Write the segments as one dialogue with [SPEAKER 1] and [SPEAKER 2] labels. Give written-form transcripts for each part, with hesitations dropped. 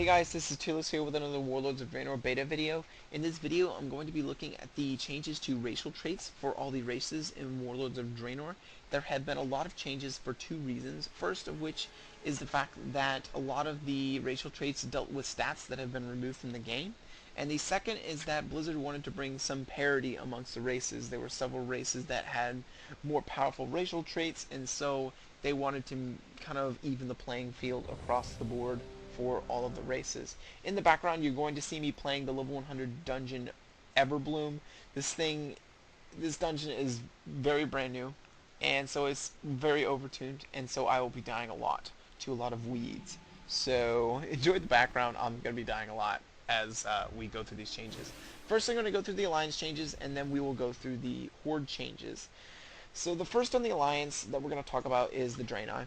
[SPEAKER 1] Hey guys, this is Tulis here with another Warlords of Draenor beta video. In this video, I'm going to be looking at the changes to racial traits for all the races in Warlords of Draenor. There have been a lot of changes for two reasons. First of which is the fact that a lot of the racial traits dealt with stats that have been removed from the game. And the second is that Blizzard wanted to bring some parity amongst the races. There were several races that had more powerful racial traits, and so they wanted to kind of even the playing field across the board for all of the races. In the background, you're going to see me playing the level 100 dungeon Everbloom. This dungeon is very brand new, and so it's very overtuned, and so I will be dying a lot to a lot of weeds. So enjoy the background. I'm going to be dying a lot as we go through these changes. First, I'm going to go through the alliance changes, and then we will go through the horde changes. So the first on the alliance that we're going to talk about is the Draenor.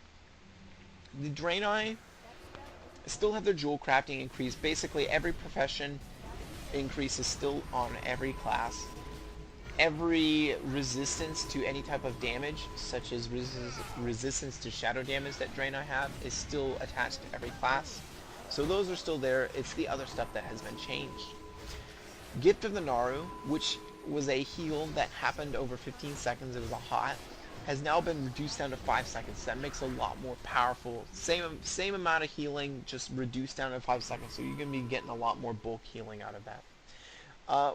[SPEAKER 1] The Draenor still have their jewel crafting increase. Basically, every profession increase is still on every class. Every resistance to any type of damage, such as resistance to shadow damage that Draenor have, is still attached to every class. So those are still there. It's the other stuff that has been changed. Gift of the Naru, which was a heal that happened over 15 seconds, it was a hot, has now been reduced down to 5 seconds. That makes it a lot more powerful. Same amount of healing, just reduced down to 5 seconds, so you're going to be getting a lot more bulk healing out of that.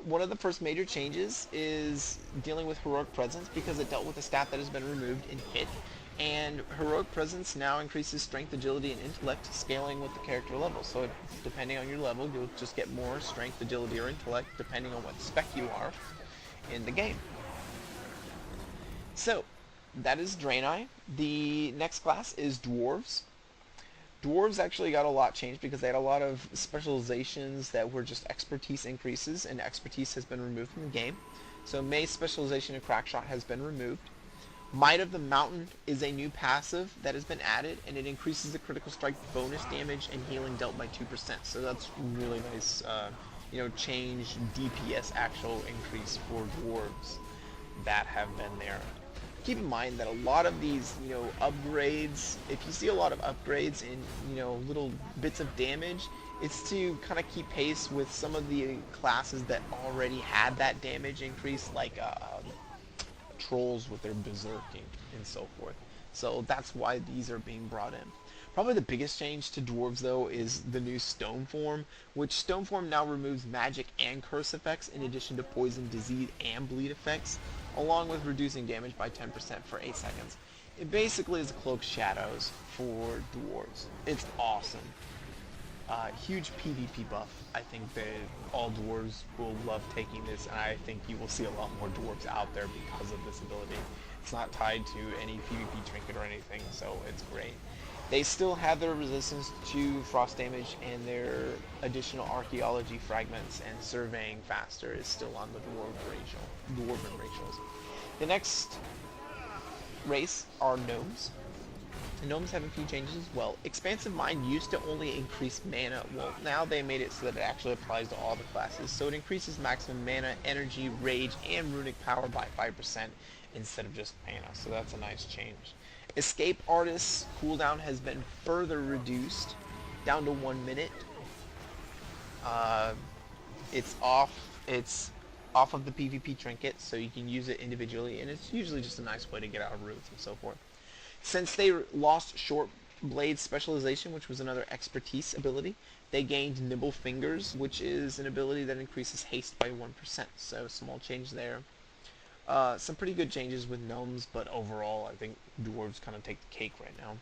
[SPEAKER 1] One of the first major changes is dealing with Heroic Presence, because it dealt with a stat that has been removed in Hit, and Heroic Presence now increases Strength, Agility, and Intellect, scaling with the character level. So depending on your level, you'll just get more Strength, Agility, or Intellect, depending on what spec you are in the game. So that is Draenor. The next class is Dwarves. Dwarves actually got a lot changed because they had a lot of specializations that were just expertise increases, and expertise has been removed from the game. So May's specialization in Crackshot has been removed. Might of the Mountain is a new passive that has been added, and it increases the critical strike bonus damage and healing dealt by 2%. So that's really nice, change DPS actual increase for Dwarves that have been there. Keep in mind that a lot of these, upgrades, if you see a lot of upgrades in, little bits of damage, it's to kind of keep pace with some of the classes that already had that damage increase, like trolls with their berserking and so forth. So that's why these are being brought in. Probably the biggest change to Dwarves, though, is the new Stone Form, which Stone Form now removes magic and curse effects in addition to poison, disease, and bleed effects, along with reducing damage by 10% for 8 seconds. It basically is a Cloak Shadows for Dwarves. It's awesome. Huge PvP buff. I think that all Dwarves will love taking this, and I think you will see a lot more Dwarves out there because of this ability. It's not tied to any PvP trinket or anything, so it's great. They still have their resistance to frost damage, and their additional archaeology fragments and surveying faster is still on the dwarven racials. The next race are gnomes. The gnomes have a few changes as well. Expansive Mind used to only increase mana. Well, now they made it so that it actually applies to all the classes. So it increases maximum mana, energy, rage, and runic power by 5% instead of just mana. So that's a nice change. Escape Artist's cooldown has been further reduced down to 1 minute. It's off of the PvP trinket, so you can use it individually, and it's usually just a nice way to get out of roots and so forth. Since they lost Short Blade specialization, which was another expertise ability, they gained Nimble Fingers, which is an ability that increases haste by 1%. So small change there. Some pretty good changes with gnomes, but overall I think Dwarves kind of take the cake right now.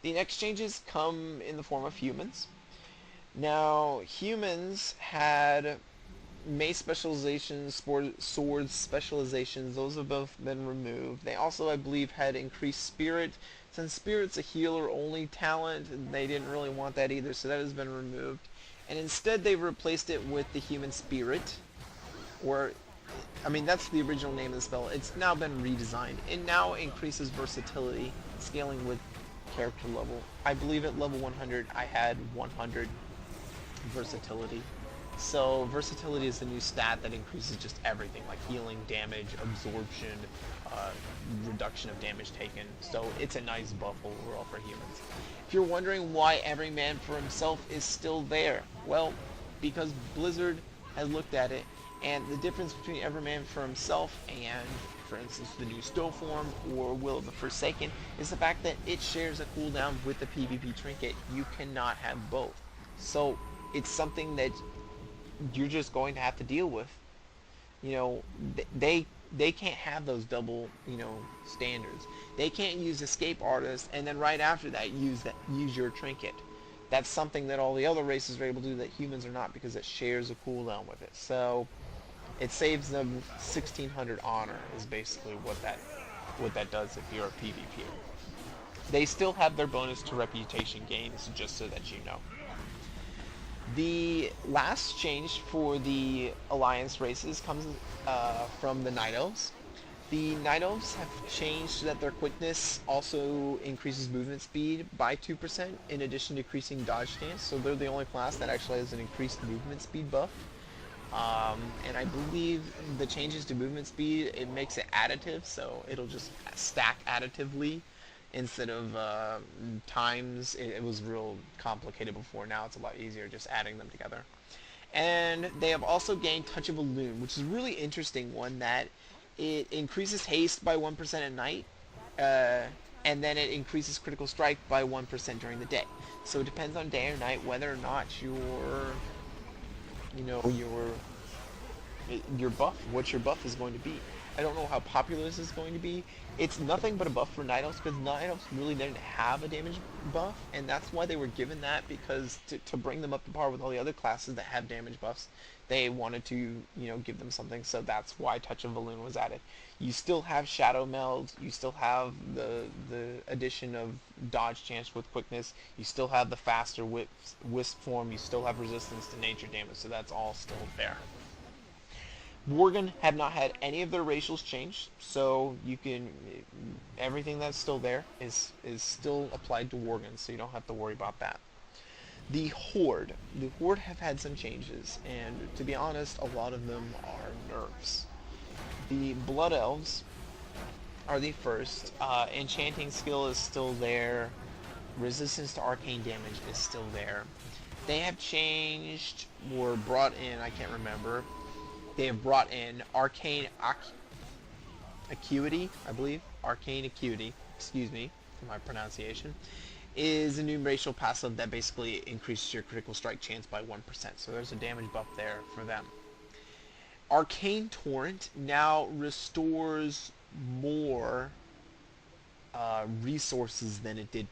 [SPEAKER 1] The next changes come in the form of humans. Now, humans had Mace specializations, swords specializations, those have both been removed. They also, I believe, had increased Spirit. Since Spirit's a healer-only talent, they didn't really want that either, so that has been removed. And instead they've replaced it with the Human Spirit, that's the original name of the spell. It's now been redesigned. It now increases versatility, scaling with character level. I believe at level 100 I had 100 versatility. So versatility is the new stat that increases just everything, like healing, damage, absorption, uh, reduction of damage taken. So it's a nice buff overall for humans. If you're wondering why every man for himself is still there, well, because Blizzard has looked at it, and the difference between every man for himself and, for instance, the new Stow form or Will of the Forsaken is the fact that it shares a cooldown with the PvP trinket. You cannot have both. So it's something that you're just going to have to deal with. You know, they can't have those double, you know, standards. They can't use Escape Artist and then right after that use your trinket. That's something that all the other races are able to do that humans are not, because it shares a cooldown with it. So it saves them 1600 honor is basically what that does if you're a PvP. They still have their bonus to reputation gains, just so that you know. The last change for the Alliance races comes from the Night Elves. The Night Elves have changed so that their quickness also increases movement speed by 2%, in addition to increasing dodge stance. So they're the only class that actually has an increased movement speed buff. And I believe the changes to movement speed, it makes it additive, so it'll just stack additively instead of times. It was real complicated before. Now it's a lot easier just adding them together. And they have also gained Touch of a Loon, which is a really interesting one, that it increases haste by 1% at night, and then it increases critical strike by 1% during the day. So it depends on day or night whether or not your buff, what your buff is going to be. I don't know how popular this is going to be. It's nothing but a buff for Night Elves, because Night Elves really didn't have a damage buff, and that's why they were given that, because to bring them up to par with all the other classes that have damage buffs, they wanted to, you know, give them something, so that's why Touch of Balloon was added. You still have Shadow Meld, you still have the addition of dodge chance with quickness, you still have the faster wisp form, you still have resistance to nature damage, so that's all still there. Worgen have not had any of their racials changed, so you can, everything that's still there is still applied to Worgen, so you don't have to worry about that. The Horde have had some changes, and to be honest, a lot of them are nerfs. The Blood Elves are the first. Enchanting skill is still there. Resistance to arcane damage is still there. They have changed, or brought in, I can't remember. They have brought in Arcane Acuity, I believe. Arcane Acuity, excuse me for my pronunciation, is a new racial passive that basically increases your critical strike chance by 1%. So there's a damage buff there for them. Arcane Torrent now restores more resources than it did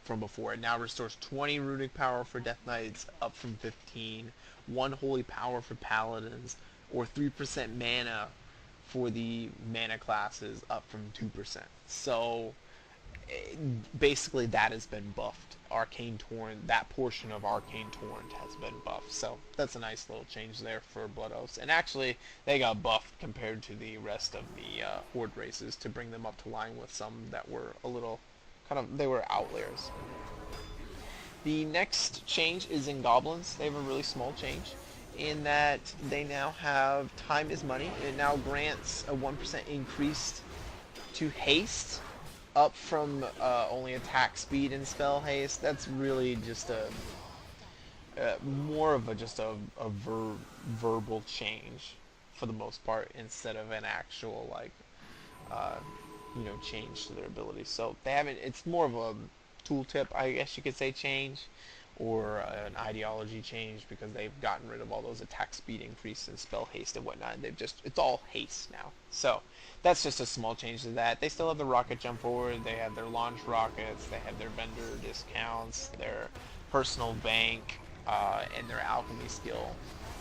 [SPEAKER 1] from before. It now restores 20 runic power for Death Knights, up from 15, 1 holy power for Paladins, or 3% mana for the mana classes, up from 2%. So basically that has been buffed. Arcane Torrent, that portion of Arcane Torrent has been buffed. So that's a nice little change there for Blood Elves. And actually they got buffed compared to the rest of the Horde races to bring them up to line with some that were a little they were outliers. The next change is in Goblins. They have a really small change in that they now have Time is Money. It now grants a 1% increase to haste, up from only attack speed and spell haste. That's really just more of a verbal change for the most part, instead of an actual change to their abilities. So they haven't. It's more of a tooltip, I guess you could say, change, or an ideology change, because they've gotten rid of all those attack speed increase and spell haste and whatnot. It's all haste now. So that's just a small change to that. They still have the rocket jump forward, they have their launch rockets, they have their vendor discounts, their personal bank, and their alchemy skill,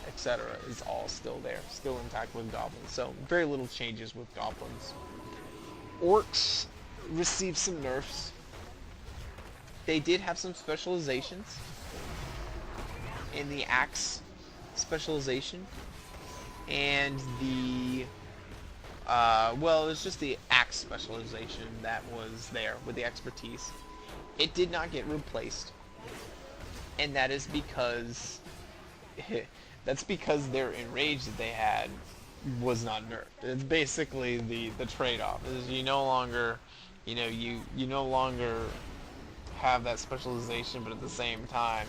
[SPEAKER 1] etc. is all still there, still intact with goblins. So very little changes with goblins. Orcs received some nerfs. They did have some specializations in the axe specialization, and the it was just the axe specialization that was there with the expertise. It did not get replaced, and that is because That's because their enrage that they had was not nerfed. It's basically the trade-off is you no longer, you no longer have that specialization, but at the same time,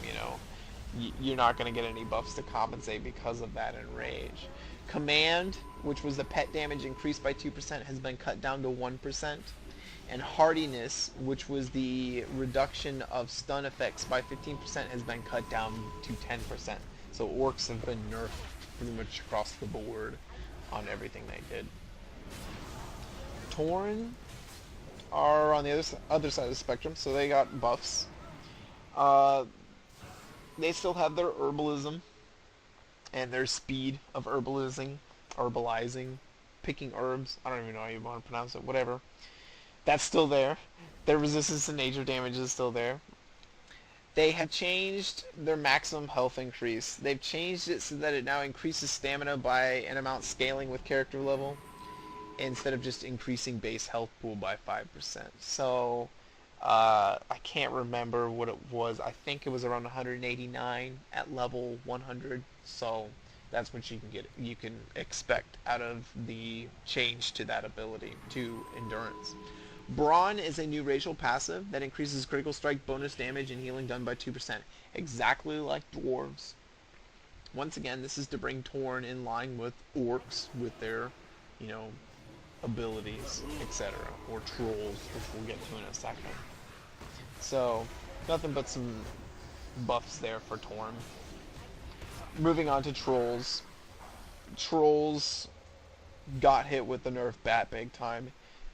[SPEAKER 1] you're not going to get any buffs to compensate because of that enrage. Command, which was the pet damage increased by 2%, has been cut down to 1%. And hardiness, which was the reduction of stun effects by 15%, has been cut down to 10%. So orcs have been nerfed pretty much across the board on everything they did. Tauren are on the other side of the spectrum, so they got buffs. They still have their herbalism and their speed of herbalizing, picking herbs. I don't even know how you want to pronounce it. Whatever. That's still there. Their resistance to nature damage is still there. They have changed their maximum health increase. They've changed it so that it now increases stamina by an amount scaling with character level, instead of just increasing base health pool by 5%. So, I can't remember what it was. I think it was around 189 at level 100. So, that's what you can expect out of the change to that ability, to endurance. Brawn is a new racial passive that increases critical strike, bonus damage, and healing done by 2%. Exactly like dwarves. Once again, this is to bring Tauren in line with orcs with their, abilities, etc. Or trolls, which we'll get to in a second. So, nothing but some buffs there for Tauren. Moving on to trolls. Trolls got hit with the nerf bat big time.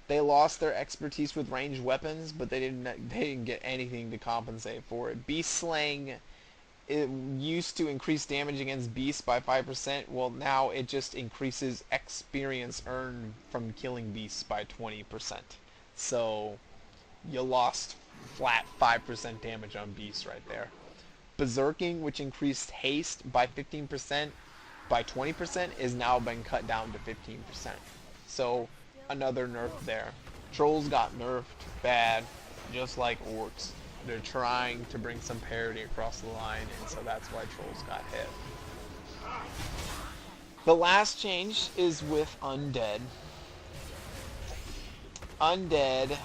[SPEAKER 1] They lost their expertise with ranged weapons, but they didn't get anything to compensate for it. Beast slaying, it used to increase damage against beasts by 5%. Well, now it just increases experience earned from killing beasts by 20%. So you lost flat 5% damage on beasts right there. Berserking, which increased haste by 15%, by 20%, is now been cut down to 15%. So another nerf there. Trolls got nerfed bad, just like orcs. They're trying to bring some parity across the line, and so that's why trolls got hit. The last change is with undead. Undead,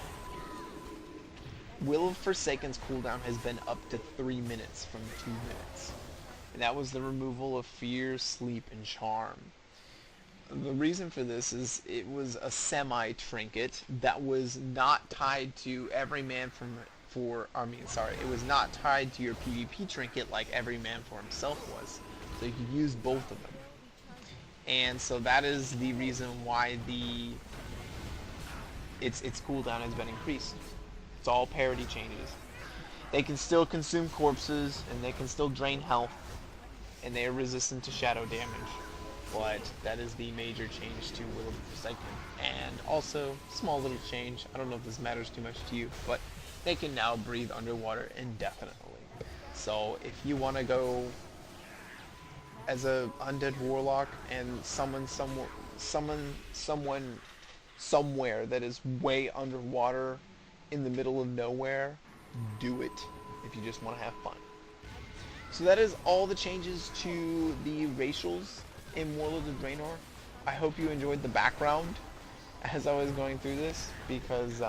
[SPEAKER 1] Will of Forsaken's cooldown has been up to 3 minutes from 2 minutes. And that was the removal of fear, sleep, and charm. The reason for this is it was a semi-trinket that was not tied to every man it was not tied to your PvP trinket like every man for himself was. So you could use both of them. And so that is the reason why its cooldown has been increased. It's all parity changes. They can still consume corpses, and they can still drain health, and they are resistant to shadow damage. But that is the major change to Will of the Forsaken. And also, small little change, I don't know if this matters too much to you, but they can now breathe underwater indefinitely. So if you want to go as a undead warlock and summon someone somewhere that is way underwater in the middle of nowhere, do it if you just want to have fun. So that is all the changes to the racials in Warlords of Draenor. I hope you enjoyed the background as I was going through this, because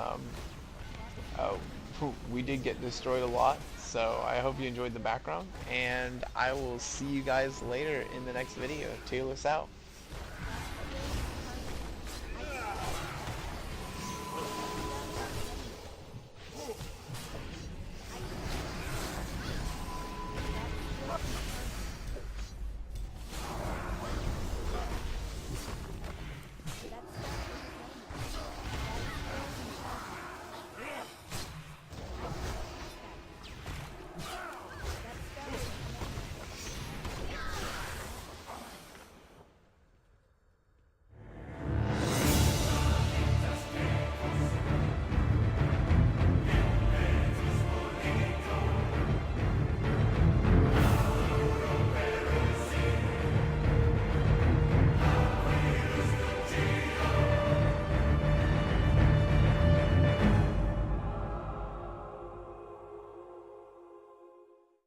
[SPEAKER 1] we did get destroyed a lot, so I hope you enjoyed the background, and I will see you guys later in the next video. Taylor's out.